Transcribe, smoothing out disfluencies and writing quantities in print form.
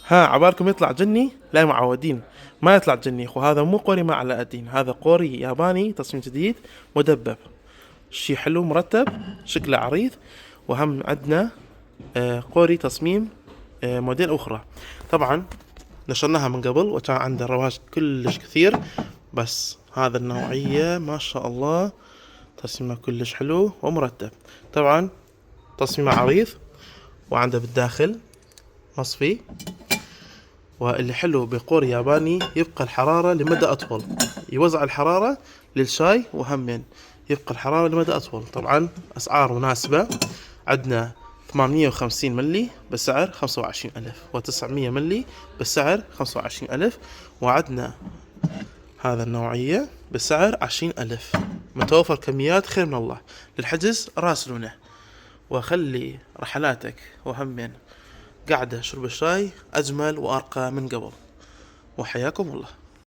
ها عبالكم يطلع جني؟ لا معودين، ما يطلع جني يا اخو. هذا مو قوري مع علاء الدين، هذا قوري ياباني تصميم جديد مدبب. شي حلو مرتب، شكله عريض. وهم عندنا قوري تصميم موديل اخرى. طبعا نشرناها من قبل وكان عندها رواج كلش كثير، بس هذا النوعية ما شاء الله تصميمه كلش حلو ومرتب. طبعا تصميمه عريض وعنده بالداخل مصفي. واللي حلو بقور ياباني يبقى الحرارة لمدى أطول، يوزع الحرارة للشاي وهمين يبقى الحرارة لمدى أطول. طبعا أسعار مناسبة، عندنا 850 ملي بسعر 25,000، و900 ملي بسعر 25,000، وعندنا هذا النوعية بسعر 20,000. متوفر كميات خير من الله. للحجز راسلونا، وخلي رحلاتك وهمين قاعدة شرب الشاي أجمل وأرقى من قبل. وحياكم الله.